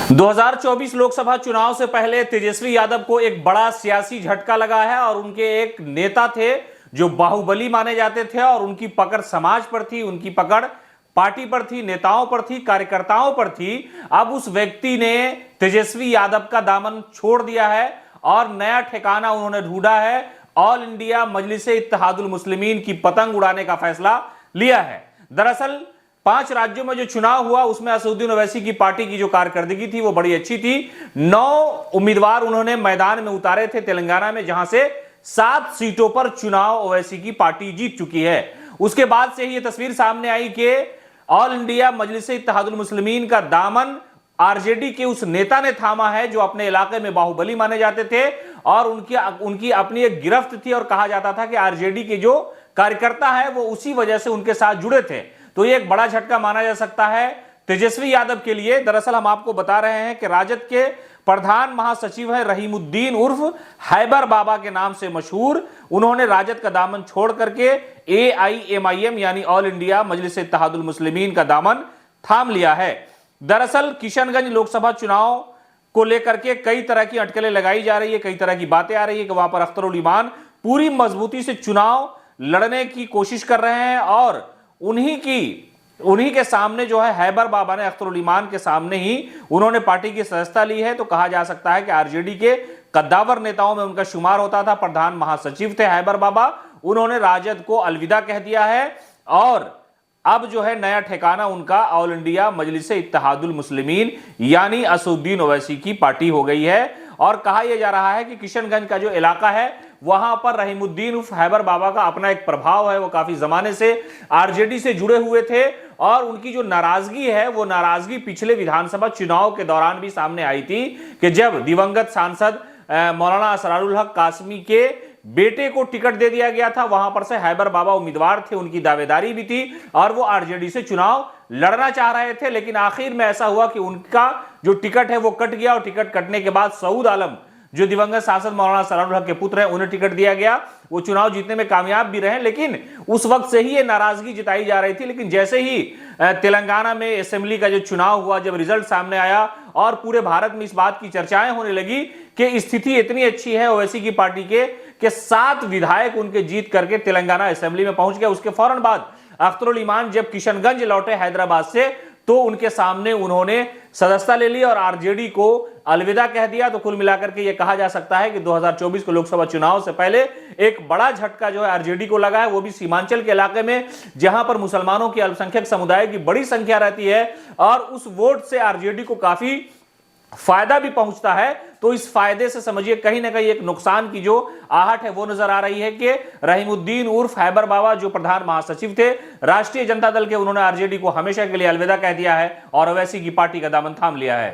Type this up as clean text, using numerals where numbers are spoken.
2024 लोकसभा चुनाव से पहले तेजस्वी यादव को एक बड़ा सियासी झटका लगा है और उनके एक नेता थे जो बाहुबली माने जाते थे और उनकी पकड़ समाज पर थी, उनकी पकड़ पार्टी पर थी, नेताओं पर थी, कार्यकर्ताओं पर थी। अब उस व्यक्ति ने तेजस्वी यादव का दामन छोड़ दिया है और नया ठिकाना उन्होंने ढूंढा है। ऑल इंडिया मजलिसे इत्तेहादुल मुस्लिमीन की पतंग उड़ाने का फैसला लिया है। दरअसल 5 राज्यों में जो चुनाव हुआ उसमें असदुद्दीन ओवैसी की पार्टी की जो कारकर्दगी थी वो बड़ी अच्छी थी। 9 उम्मीदवार उन्होंने मैदान में उतारे थे तेलंगाना में, जहां से 7 सीटों पर चुनाव ओवैसी की पार्टी जीत चुकी है। उसके बाद से ही ये तस्वीर सामने आई कि ऑल इंडिया मजलिसे इत्तेहादुल मुस्लिमीन का दामन आरजेडी के उस नेता ने थामा है जो अपने इलाके में बाहुबली माने जाते थे और उनकी अपनी एक गिरफ्त थी और कहा जाता था कि आरजेडी के जो कार्यकर्ता है वो उसी वजह से उनके साथ जुड़े थे। तो ये एक बड़ा झटका माना जा सकता है तेजस्वी यादव के लिए। दरअसल हम आपको बता रहे हैं कि राजद के प्रधान महासचिव है रहीमुद्दीन उर्फ हैबर बाबा के नाम से मशहूर, उन्होंने राजद का दामन छोड़ करके AIMIM यानी ऑल इंडिया मजलिस इत्तेहादुल मुस्लिमीन का दामन थाम लिया है। दरअसल किशनगंज लोकसभा चुनाव को लेकर के कई तरह की अटकलें लगाई जा रही है, कई तरह की बातें आ रही है कि वहां पर अख्तरुल ईमान पूरी मजबूती से चुनाव लड़ने की कोशिश कर रहे हैं और उन्हीं के सामने जो है हैबर बाबा ने अख्तरुल ईमान के सामने ही उन्होंने पार्टी की सदस्यता ली है। तो कहा जा सकता है कि आरजेडी के कद्दावर नेताओं में उनका शुमार होता था। प्रधान महासचिव थे हैबर बाबा, उन्होंने राजद को अलविदा कह दिया है और अब जो है नया ठिकाना उनका ऑल इंडिया मजलिसे इत्तेहादुल मुस्लिमीन यानी असदुद्दीन ओवैसी की पार्टी हो गई है। और कहा यह जा रहा है कि किशनगंज का जो इलाका है वहां पर रहीमुद्दीन उर्फ हैबर बाबा का अपना एक प्रभाव है। वो काफी जमाने से आरजेडी से जुड़े हुए थे और उनकी जो नाराजगी है वो नाराजगी पिछले विधानसभा चुनाव के दौरान भी सामने आई थी कि जब दिवंगत सांसद मौलाना असरारुल हक कासमी के बेटे को टिकट दे दिया गया था, वहां पर से हैबर बाबा उम्मीदवार थे, उनकी दावेदारी भी थी और वो आरजेडी से चुनाव लड़ना चाह रहे थे। लेकिन आखिर में ऐसा हुआ कि उनका जो टिकट है वो कट गया और टिकट कटने के बाद सऊद आलम जो दिवंगत सांसद मौलाना असरारुल हक के पुत्र हैं उन्हें टिकट दिया गया। वो चुनाव जीतने में कामयाब भी रहे, लेकिन उस वक्त से ही ये नाराजगी जताई जा रही थी। लेकिन जैसे ही तेलंगाना में असेंबली का जो चुनाव हुआ, जब रिजल्ट सामने आया और पूरे भारत में इस बात की चर्चाएं होने लगी कि स्थिति इतनी अच्छी है ओवैसी की पार्टी के कि 7 विधायक उनके जीत करके तेलंगाना असेंबली में पहुंच गए। उसके फौरन बाद अख्तरुल ईमान जब किशनगंज लौटे हैदराबाद से तो उनके सामने उन्होंने सदस्यता ले ली और आरजेडी को अलविदा कह दिया। तो कुल मिलाकर के यह कहा जा सकता है कि 2024 के लोकसभा चुनाव से पहले एक बड़ा झटका जो है आरजेडी को लगा है, वो भी सीमांचल के इलाके में जहां पर मुसलमानों की अल्पसंख्यक समुदाय की बड़ी संख्या रहती है और उस वोट से आरजेडी को काफी फायदा भी पहुंचता है। तो इस फायदे से समझिए कहीं ना कहीं एक नुकसान की जो आहट है वो नजर आ रही है कि रहीमुद्दीन उर्फ हैबर बाबा जो प्रधान महासचिव थे राष्ट्रीय जनता दल के, उन्होंने आरजेडी को हमेशा के लिए अलविदा कह दिया है और ओवैसी की पार्टी का दामन थाम लिया है।